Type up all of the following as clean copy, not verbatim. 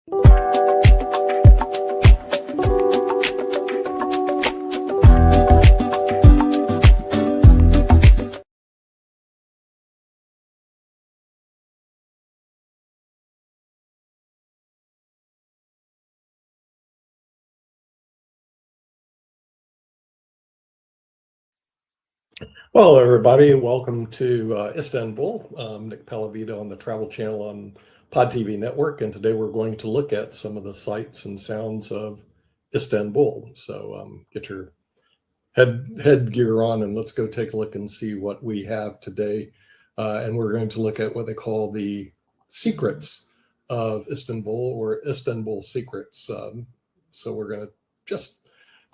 Well, everybody, welcome to Istanbul. Nick Pallavito on the Travel Channel on Pod TV Network, and today we're going to look at some of the sights and sounds of Istanbul. So get your headgear on and let's go take a look and see what we have today. And we're going to look at what they call the secrets of Istanbul, or Instanbul Secrets. So we're going to just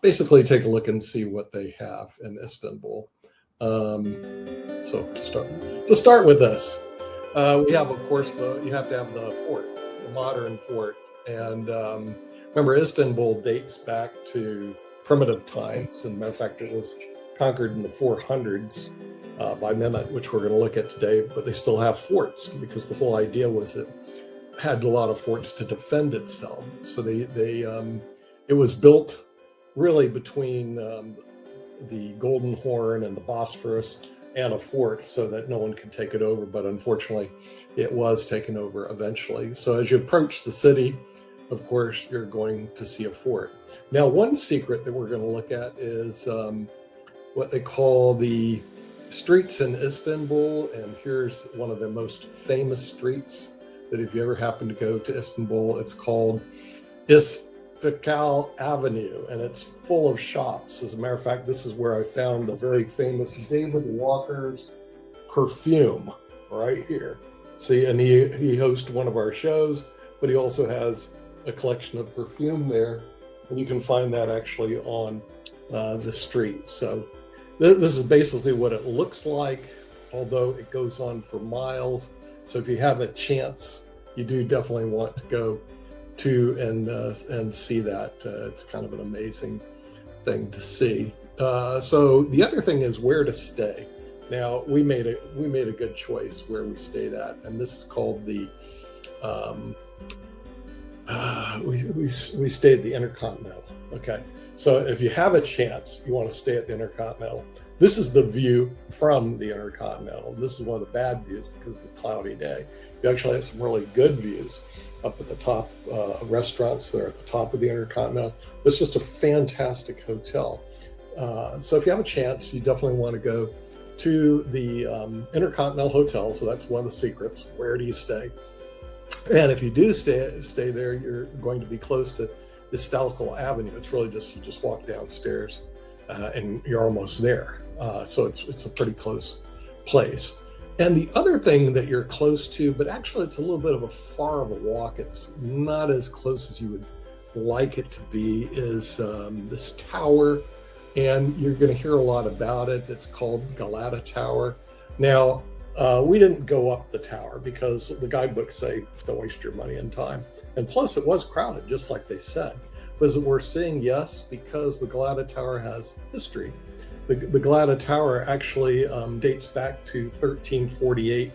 basically take a look and see what they have in Istanbul. So to start with this, we have, of course, you have to have the fort, the modern fort. And remember, Istanbul dates back to primitive times. And matter of fact, it was conquered in the 400s by Mehmet, which we're going to look at today. But they still have forts because the whole idea was it had a lot of forts to defend itself. So it was built really between the Golden Horn and the Bosphorus and a fort so that no one could take it over. But unfortunately, it was taken over eventually. So as you approach the city, of course, you're going to see a fort. Now, one secret that we're going to look at is what they call the streets in Istanbul. And here's one of the most famous streets that if you ever happen to go to Istanbul, it's called Istiklal Avenue, and it's full of shops. As a matter of fact, this is where I found the very famous David Walker's perfume right here. See, and he hosts one of our shows, but he also has a collection of perfume there, and you can find that actually on the street. So this is basically what it looks like, although it goes on for miles. So if you have a chance, you do definitely want to go to and see that. It's kind of an amazing thing to see. So the other thing is where to stay. Now we made a good choice where we stayed at, and this is called the we stayed at the Intercontinental. Okay, so if you have a chance, you want to stay at the Intercontinental. This is the view from the Intercontinental. This is one of the bad views because it's a cloudy day. You actually have some really good views up at the top, restaurants there at the top of the Intercontinental. It's just a fantastic hotel. So if you have a chance, you definitely want to go to the Intercontinental Hotel. So that's one of the secrets. Where do you stay? And if you do stay there, you're going to be close to Istiklal Avenue. It's really just, you just walk downstairs and you're almost there. So it's a pretty close place. And the other thing that you're close to, but actually it's a little bit of a far of a walk, it's not as close as you would like it to be, is this tower. And you're going to hear a lot about it. It's called Galata Tower. Now, we didn't go up the tower because the guidebooks say don't waste your money and time. And plus it was crowded, just like they said. But we're seeing yes, because the Galata Tower has history. The Galata Tower actually dates back to 1348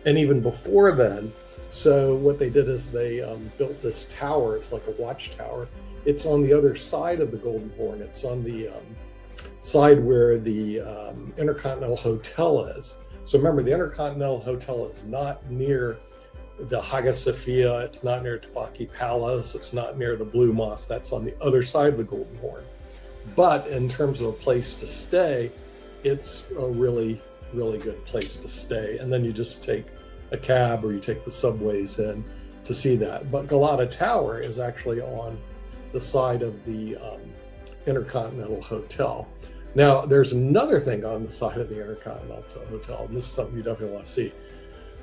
and even before then. So what they did is they built this tower. It's like a watchtower. It's on the other side of the Golden Horn. It's on the side where the Intercontinental Hotel is. So remember, the Intercontinental Hotel is not near the Hagia Sophia. It's not near Topkapi Palace. It's not near the Blue Mosque. That's on the other side of the Golden Horn. But in terms of a place to stay, it's a really, really good place to stay. And then you just take a cab or you take the subways in to see that. But Galata Tower is actually on the side of the Intercontinental Hotel. Now, there's another thing on the side of the Intercontinental Hotel, and this is something you definitely want to see.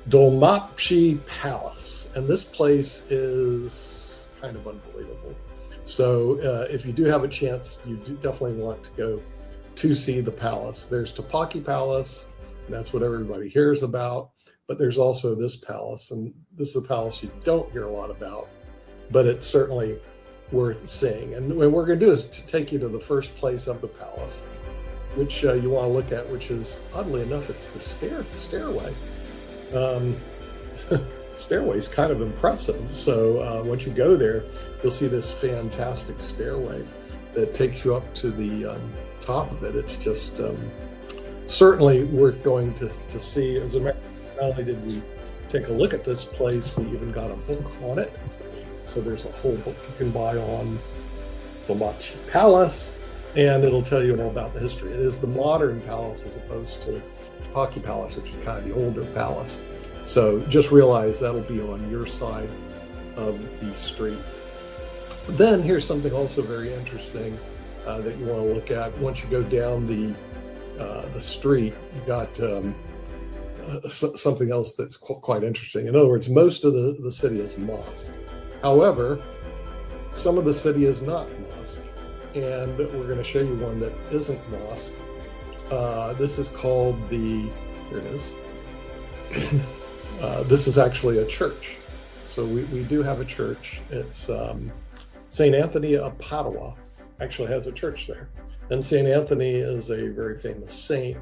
Dolmabahce Palace. And this place is kind of unbelievable. So if you do have a chance, you do definitely want to go to see the palace. There's Topkapi Palace, and that's what everybody hears about. But there's also this palace, and this is a palace you don't hear a lot about, but it's certainly worth seeing. And what we're going to do is to take you to the first place of the palace, which you want to look at, which is, oddly enough, it's the stairway. stairway is kind of impressive. So once you go there, you'll see this fantastic stairway that takes you up to the top of it. It's just certainly worth going to see. As a matter of fact, not only did we take a look at this place, we even got a book on it. So there's a whole book you can buy on the Machi Palace, and it'll tell you all about the history. It is the modern palace as opposed to Paki Palace, which is kind of the older palace. So just realize that'll be on your side of the street. Then here's something also very interesting that you want to look at. Once you go down the street, you got something else that's quite interesting. In other words, most of the city is mosque. However, some of the city is not mosque, and we're going to show you one that isn't mosque. This is called here it is. This is actually a church. So we do have a church. It's St. Anthony of Padua actually has a church there. And St. Anthony is a very famous saint.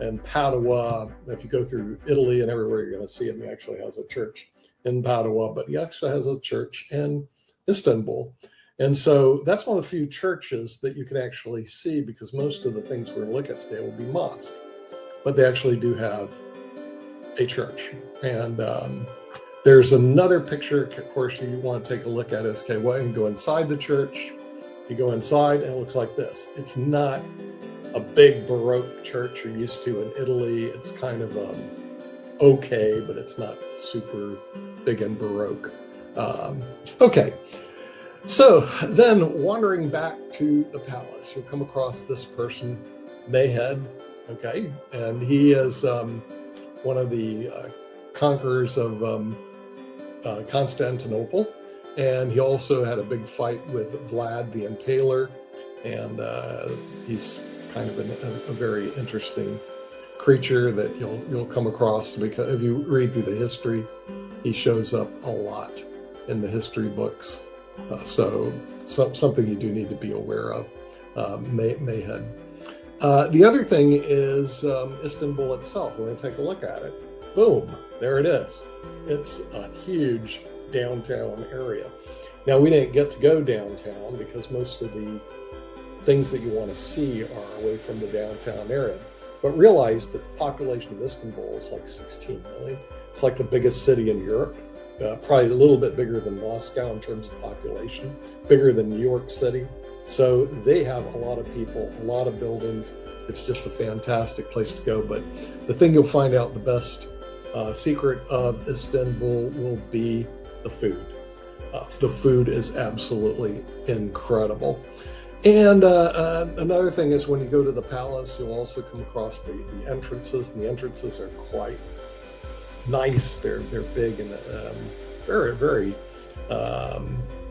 And Padua, if you go through Italy and everywhere, you're going to see him. He actually has a church in Padua, but he actually has a church in Istanbul. And so that's one of the few churches that you can actually see, because most of the things we're going to look at today will be mosque, but they actually do have a church. And there's another picture, of course, you want to take a look at is, okay, well, you can go inside the church. You go inside and it looks like this. It's not a big Baroque church you're used to in Italy. It's kind of okay, but it's not super big and Baroque. Okay, so then wandering back to the palace, you'll come across this person, Mayhead, okay? And he is one of the conquerors of Constantinople. And he also had a big fight with Vlad the Impaler. And he's kind of a very interesting creature that you'll come across, because if you read through the history, he shows up a lot in the history books. So something you do need to be aware of, Mayhead. The other thing is Istanbul itself. We're going to take a look at it. Boom, there it is. It's a huge downtown area. Now, we didn't get to go downtown because most of the things that you want to see are away from the downtown area. But realize that the population of Istanbul is like 16 million. It's like the biggest city in Europe, probably a little bit bigger than Moscow in terms of population, bigger than New York City. So they have a lot of people, a lot of buildings. It's just a fantastic place to go. But the thing you'll find out, the best secret of Istanbul will be the food. The food is absolutely incredible. And another thing is, when you go to the palace, you'll also come across the entrances, and the entrances are quite nice. They're big and very, very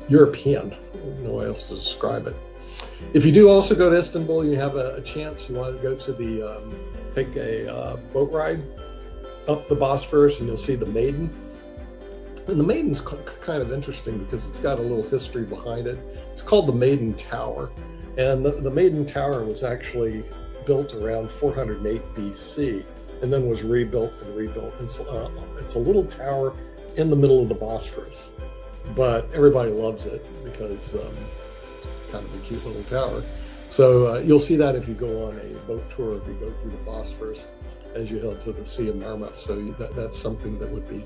European. No way else to describe it. If you do also go to Istanbul, you have a chance, you want to go to take a boat ride up the Bosphorus, and you'll see the Maiden. And the Maiden's kind of interesting because it's got a little history behind it. It's called the Maiden Tower. And the Maiden Tower was actually built around 408 BC and then was rebuilt and rebuilt. It's a little tower in the middle of the Bosphorus, but everybody loves it because it's kind of a cute little tower. So you'll see that if you go on a boat tour, if you go through the Bosphorus as you head to the Sea of Marmara. So that's something that would be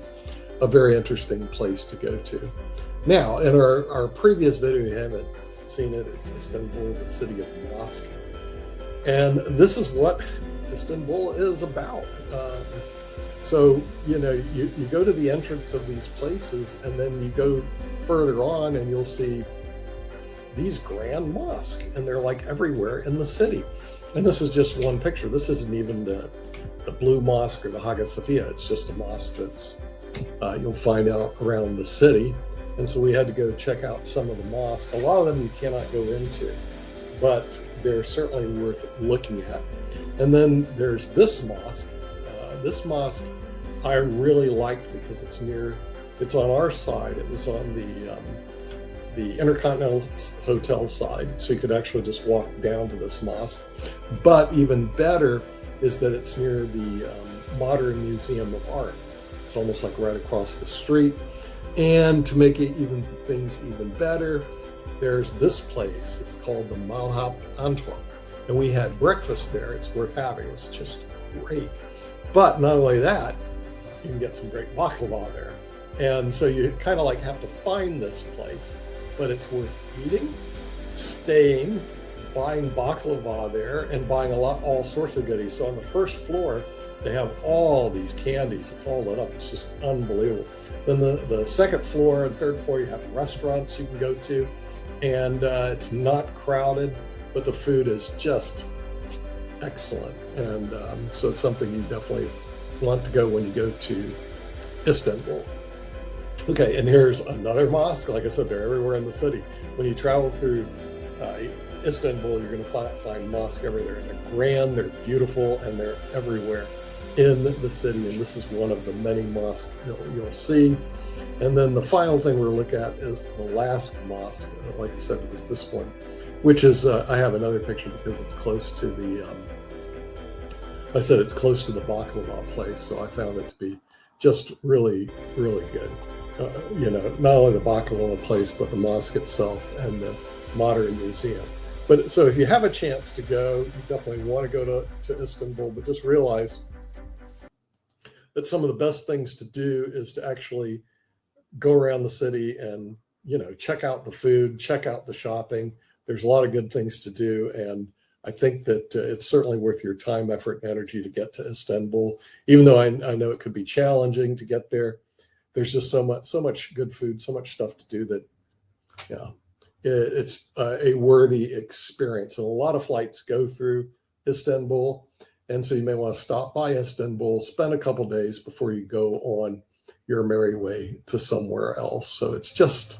a very interesting place to go to. Now, in our previous video, you haven't seen it, it's Istanbul, the city of mosque. And this is what Istanbul is about. So, you go to the entrance of these places, and then you go further on and you'll see these grand mosques, and they're like everywhere in the city. And this is just one picture. This isn't even the Blue Mosque or the Hagia Sophia. It's just a mosque that's you'll find out around the city. And so we had to go check out some of the mosques. A lot of them you cannot go into, but they're certainly worth looking at. And then there's this mosque. This mosque I really liked because it's on our side. It was on the Intercontinental Hotel side, so you could actually just walk down to this mosque. But even better is that it's near the Modern Museum of Art. It's almost like right across the street. And to make things even better, there's this place. It's called the Malhap Antwerp. And we had breakfast there. It's worth having. It was just great. But not only that, you can get some great baklava there. And so you kind of like have to find this place, but it's worth eating, staying, buying baklava there, and buying all sorts of goodies. So on the first floor, they have all these candies. It's all lit up. It's just unbelievable. Then the second floor and third floor, you have restaurants you can go to, and it's not crowded, but the food is just excellent. And so it's something you definitely want to go when you go to Istanbul. Okay, and here's another mosque. Like I said, they're everywhere in the city. When you travel through Istanbul, you're going to find mosques everywhere. They're grand, they're beautiful, and they're everywhere in the city. And this is one of the many mosques you'll see. And then the final thing we'll look at is the last mosque. Like I said, it was this one, which is, I have another picture because it's close to the, I said it's close to the baklava place. So I found it to be just really, really good. Not only the baklava place, but the mosque itself and the modern museum. But so if you have a chance to go, you definitely want to go to Istanbul, but just realize that some of the best things to do is to actually go around the city and, check out the food, check out the shopping. There's a lot of good things to do. And I think that it's certainly worth your time, effort, and energy to get to Istanbul, even though I know it could be challenging to get there. There's just so much good food, so much stuff to do that, it's a worthy experience. And a lot of flights go through Istanbul. And so you may want to stop by Istanbul, spend a couple days before you go on your merry way to somewhere else. So it's just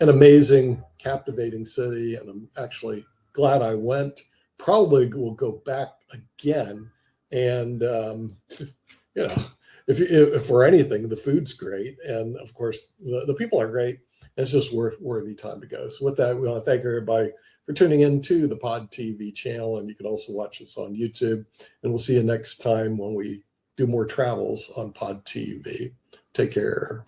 an amazing, captivating city. And I'm actually glad I went. Probably will go back again. And, if for anything, the food's great. And of course, the people are great. It's just worthy time to go. So with that, we want to thank everybody for tuning in to the Pod TV channel. And you can also watch us on YouTube. And we'll see you next time when we do more travels on Pod TV. Take care.